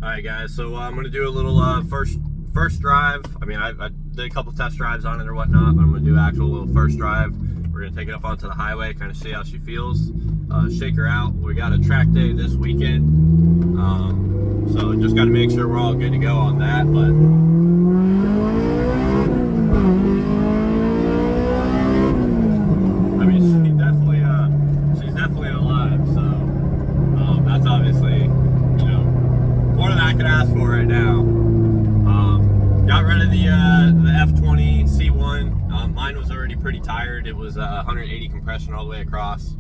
Alright guys, so I'm going to do a little first drive. I mean, I did a couple test drives on it or whatnot, but I'm going to do an actual little first drive. We're going to take it up onto the highway, kind of see how she feels, shake her out. We got a track day this weekend, so just got to make sure we're all good to go on that. But I mean, she's definitely alive, so that's obviously, more than I could ask for right now. Got rid of the F20 C1. Mine was already pretty tired. It was 180 compression all the way across.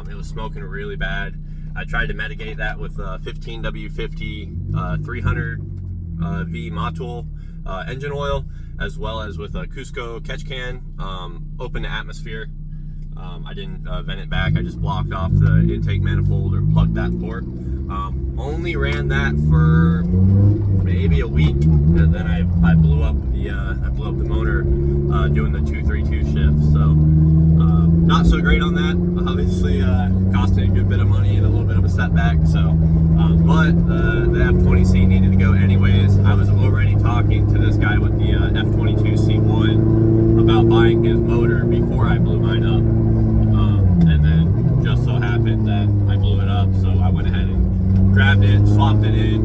It was smoking really bad. I tried to mitigate that with 15W50 300 V Motul engine oil, as well as with a Cusco catch can, open to atmosphere. I didn't vent it back. I just blocked off the intake manifold or plugged that port. Only ran that for maybe a week, and then I blew up the motor doing the 232 shift. So not so great on that. Obviously, costing a good bit of money and a little bit of a setback. So, but the F20C needed to go anyways. I was already talking to this guy with the F22 C1 about buying his motor before I blew mine up. And then just so happened that I blew it up, so I went ahead and grabbed it, swapped it in.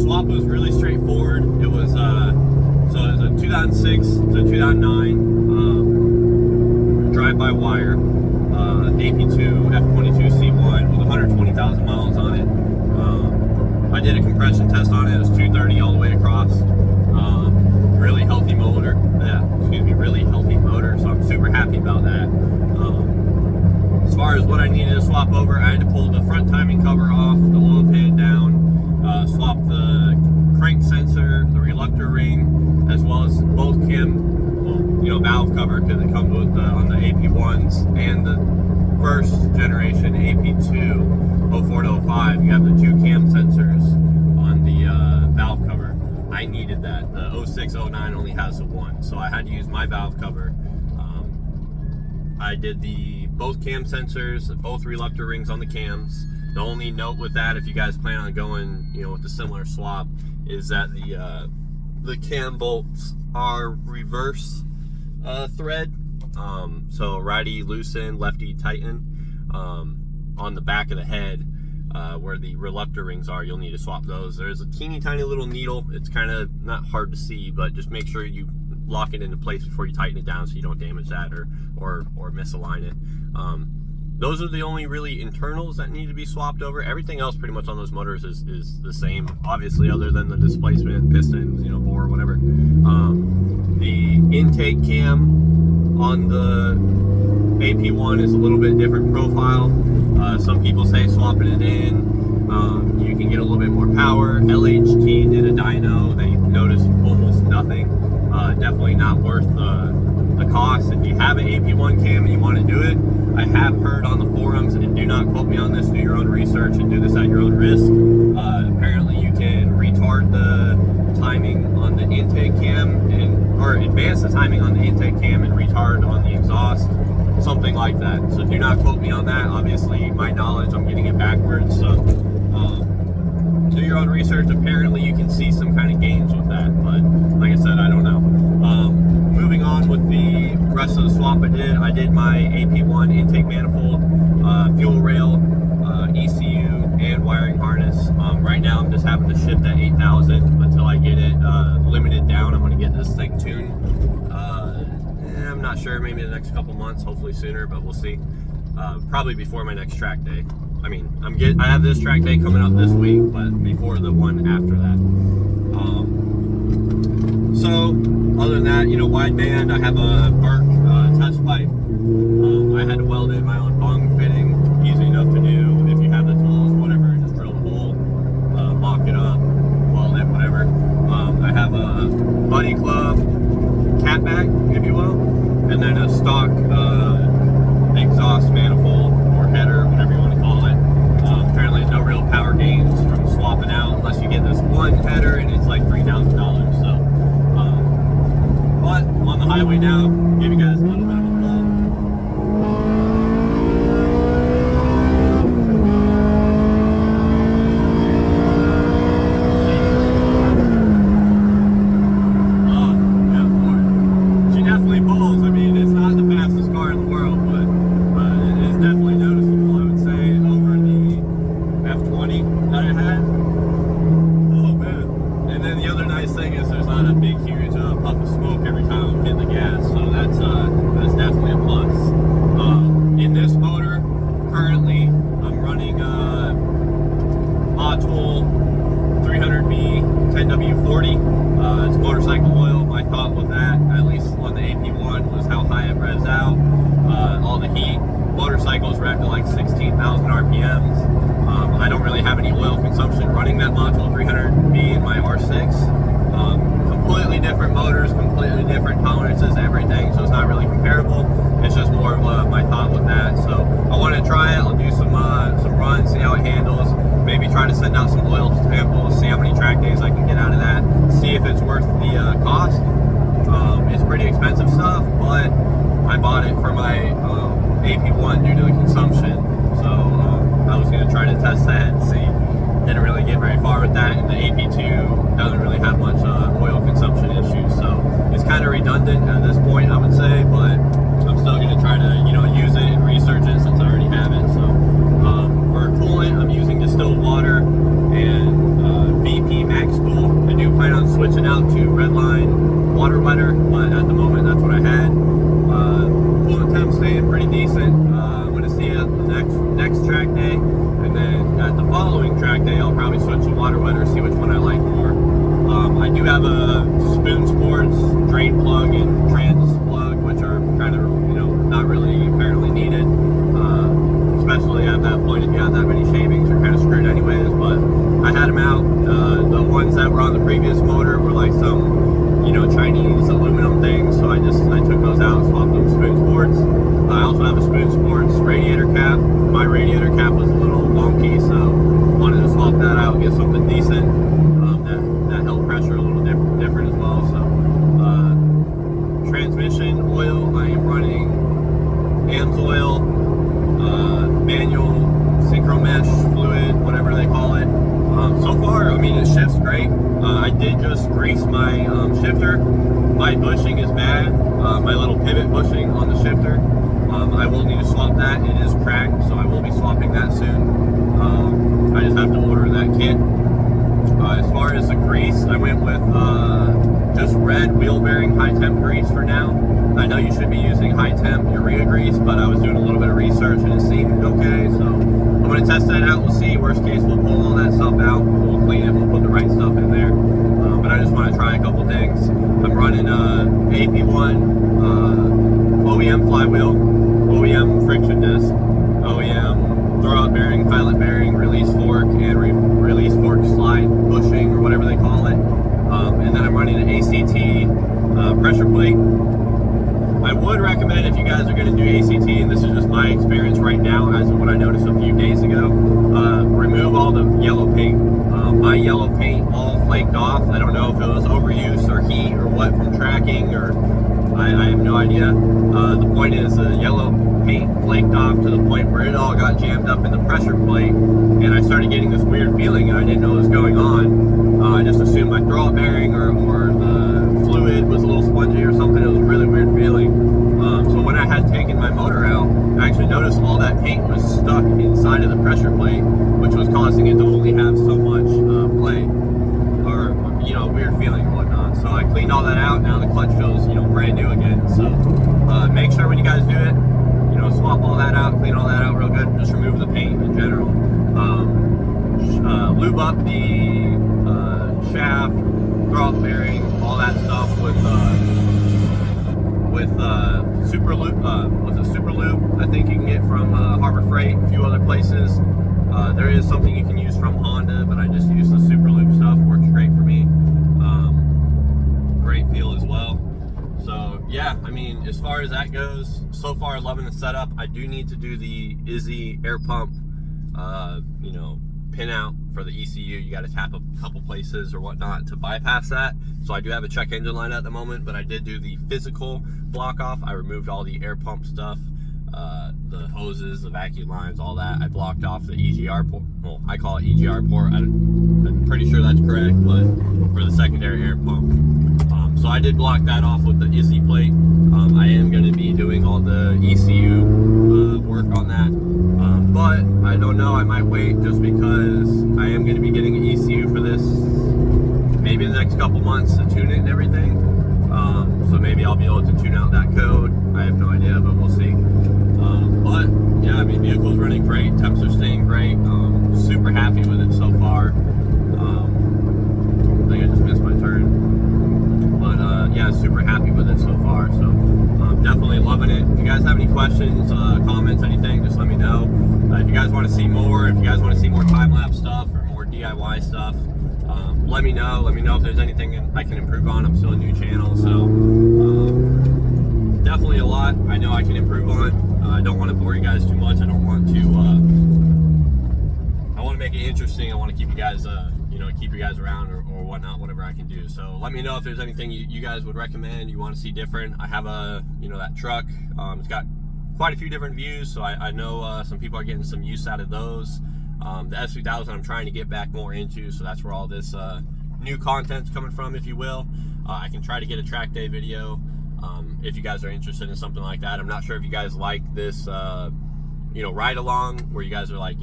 Swap was really straightforward. It was so it was a 2006 to 2009 drive-by-wire AP2 F22 C1 with 120,000 miles on it. I did a compression test on it. It was 230 all the way across. Really healthy motor. Really healthy motor. So I'm super happy about that. As far as what I needed to swap over, I had to pull the front timing cover off, the oil pan down, swap the crank sensor, the reluctor ring, as well as both valve cover, because it comes with on the AP1s and the first generation AP2 04 to 05. You have the two cam sensors on the valve cover. I needed that. The 06 09 only has the one, so I had to use my valve cover. I did both cam sensors, both reluctor rings on the cams. The only note with that, if you guys plan on going, with a similar swap, is that the cam bolts are reverse thread. So righty loosen, lefty tighten. On the back of the head, where the reluctor rings are, you'll need to swap those. There's a teeny tiny little needle. It's kind of not hard to see, but just make sure you lock it into place before you tighten it down so you don't damage that or misalign it. Those are the only really internals that need to be swapped over. Everything else pretty much on those motors is the same, obviously, other than the displacement, pistons, bore, whatever. The intake cam on the AP1 is a little bit different profile. Some people say swapping it in, you can get a little bit more power. LHT did a dyno. They noticed almost nothing. Definitely not worth the cost. If you have an AP1 cam and you want to do it, I have heard on the forums, and do not quote me on this, do your own research and do this at your own risk. Apparently you can retard the timing on the intake cam or advance the timing on the intake cam and retard on the exhaust, something like that. So do not quote me on that. Obviously, my knowledge, I'm getting it backwards. So do your own research. Apparently you can see some kind of gains with that, but like I said, I don't know. Moving on with the rest of the swap I did my AP1 intake manifold, fuel rail, ECU, and wiring harness. Right now I'm just having to shift at 8,000 until I get it limited down. I'm going to get this thing tuned. I'm not sure, maybe the next couple months, hopefully sooner, but we'll see. Probably before my next track day. I mean, I have this track day coming up this week, but before the one after that. So, other than that, wideband, I have a Burke touch pipe. I had to weld in my own bung fitting, easy enough to do. If you have the tools, whatever, just drill the hole, mock it up, weld it, whatever. I have a Buddy Club catback, if you will, and then a stock exhaust manifold or header, whatever you want to call it. Apparently no real power gains from swapping out unless you get this one header, and it's like $3,000. So, but I'm on the highway now, give you guys a little bit of a pull. heat that I had. Oh man. And then the other nice thing is there's not a big huge puff of smoke every time I'm hitting the gas, so that's definitely a plus. In this motor currently I'm running module 300B 10W40. It's motorcycle oil. My thought with that, at least on the AP1, was how high it revs out. All the heat. Motorcycles rev to like 16,000 RPMs. I don't really have any oil consumption running that module 300B in my R6. Completely different motors, completely different tolerances, everything, so it's not really comparable. It's just more of my thought with that. So I want to try it. I'll do some runs, see how it handles. Maybe try to send out some oil samples, see how many track days I can get out of that, see if it's worth the cost. It's pretty expensive stuff, but I bought it for my AP1 due to the consumption. So I was going to try to test that and see. Didn't really get very far with that, and the AP2 doesn't really have much oil consumption issues, so it's kind of redundant at this point, I would say, but I'm still going to try to, use it and research it since I already have it. So for coolant, I'm using distilled water and VP Max Cool. I do plan on switching out to Redline water wetter, but at the moment that's what I had. Coolant temp staying pretty decent. I'm going to see it the next track day, and then at the following track day I'll probably switch to water wetter, see which one I like more. I do have a Spoon Sports drain plug and trans plug, which are kind of not really apparently needed, especially at that point. If you have that many shavings, you're kind of screwed anyways. But I had them out. The ones that were on the previous motor were like some Chinese aluminum things, so I took those out and swapped them to Spoon Sports. I also have a Spoon Sports radiator cap. My radiator cap was a little wonky, so wanted to swap that out, get something decent that held pressure a little different as well. So transmission oil, I am running AMSOIL manual synchro mesh fluid, whatever they call it. So far, I mean, it shifts great. I did just grease my shifter. My bushing is bad. My little pivot bushing on the shifter. I will need to swap that. It is cracked, so I will be swapping that soon. I just have to order that kit. As far as the grease, I went with just red wheel bearing high temp grease for now. I know you should be using high temp urea grease, but I was doing a little bit of research and it seemed okay, so I'm going to test that out. We'll see. Worst case, we'll pull all that stuff out, we'll clean it, we'll put the right stuff in there. But I just want to try a couple things. I'm running AP1 OEM flywheel, OEM friction disc, OEM throwout bearing, pilot bearing, release fork, and release fork slide bushing, or whatever they call it. And then I'm running an ACT pressure plate. I would recommend, if you guys are going to do ACT, and this is just my experience right now as of what I noticed a few days ago, remove all the yellow paint. My yellow paint all flaked off. I don't know if it was overuse or heat or what from tracking, or I have no idea. The point is the yellow paint flaked off to the point where it all got jammed up in the pressure plate, and I started getting this weird feeling and I didn't know what was going on. I just assumed my throwout bearing or the fluid was a little spongy or something. It was a really weird feeling. So when I had taken my motor out, I actually noticed all that paint was stuck inside of the pressure plate, which was causing it to only have so much play, or weird feeling or whatnot. So I cleaned all that out. Now the clutch feels brand new again. So make sure when you guys do it, swap all that out, clean all that out real good. Just remove the paint in general. Lube up the shaft, throwout bearing, all that stuff with super lube. With a super lube, I think you can get from Harbor Freight, a few other places. There is something you can use from Honda, but I just use the super lube stuff. Works great for me. Great feel as well. So yeah, I mean, as far as that goes, so far loving the setup. I do need to do the Izzy air pump, pin out for the ECU. You got to tap a couple places or whatnot to bypass that. So I do have a check engine light at the moment, but I did do the physical block off. I removed all the air pump stuff, the hoses, the vacuum lines, all that. I blocked off the EGR port. Well, I call it EGR port. I'm pretty sure that's correct, but for the secondary air pump. So I did block that off with the Izzy plate. I am going to be doing all the ECU work on that. But I don't know, I might wait just because am going to be getting an ECU for this maybe in the next couple months to tune it and everything. So maybe I'll be able to tune out that code. I have no idea, but we'll see. But yeah, I mean, vehicle's running great. Temps are staying great. Super happy with it so far. I think I just missed my turn. But yeah, super happy with it so far. So definitely loving it. If you guys have any questions, comments, anything, just let me know. If you guys want to see more, if you guys want to see more time-lapse stuff or more DIY stuff, let me know. Let me know if there's anything I can improve on. I'm still a new channel, so definitely a lot I know I can improve on. I don't want to bore you guys too much. I don't want to. I want to make it interesting. I want to keep you guys, keep you guys around or whatnot, whatever I can do. So let me know if there's anything you guys would recommend. You want to see different. I have that truck. It's got quite a few different views, so I know some people are getting some use out of those. The S2000 I'm trying to get back more into, so that's where all this new content's coming from, if you will. I can try to get a track day video if you guys are interested in something like that. I'm not sure if you guys like this, ride along where you guys are like,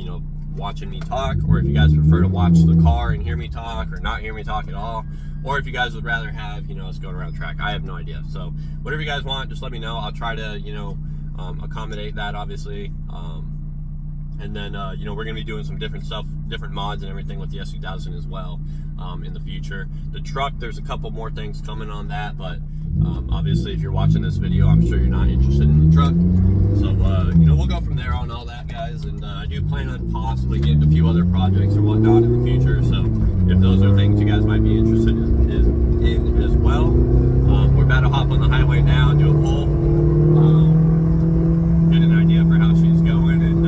watching me talk, or if you guys prefer to watch the car and hear me talk or not hear me talk at all, or if you guys would rather have, us going around the track. I have no idea. So whatever you guys want, just let me know. I'll try to, accommodate that, obviously. And then, we're going to be doing some different stuff, different mods and everything with the S2000 as well in the future. The truck, there's a couple more things coming on that, but obviously if you're watching this video, I'm sure you're not interested in the truck. So, we'll go from there on all that, guys. And I do plan on possibly getting a few other projects or whatnot in the future. So if those are things you guys might be interested in as well. We're about to hop on the highway now and do a pull. Get an idea for how she's going, and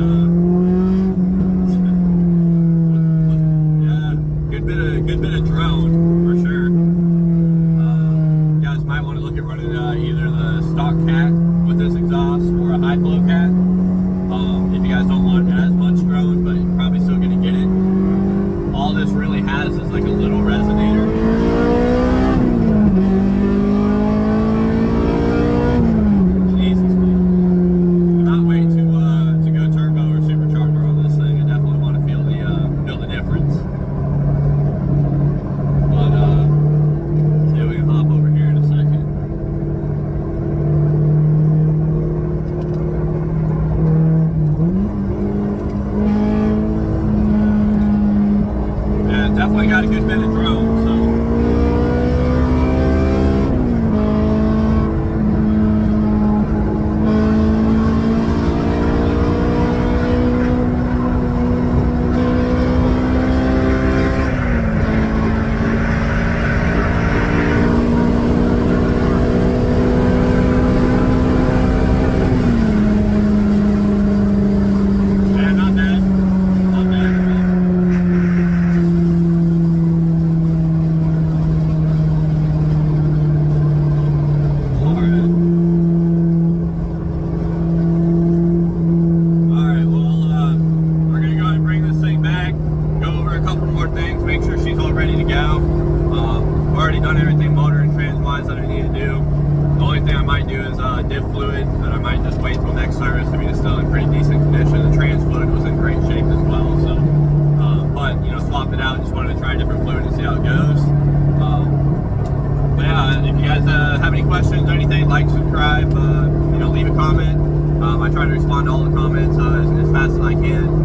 good bit of drone for sure. You guys might want to look at running either the stock cat with this exhaust or a high flow cat. If you guys don't want as much drone, but you're probably still gonna get it. All this really has is like a little resonator. Definitely got a good bit of drone, so. Yeah, not bad. Not bad at all. Make sure she's all ready to go. I've already done everything motor and trans wise that I need to do. The only thing I might do is diff fluid, and I might just wait till next service. I mean, it's still in pretty decent condition. The trans fluid was in great shape as well. So, but swapped it out. Just wanted to try a different fluid and see how it goes. But yeah, if you guys have any questions or anything, like, subscribe, leave a comment. I try to respond to all the comments as fast as I can.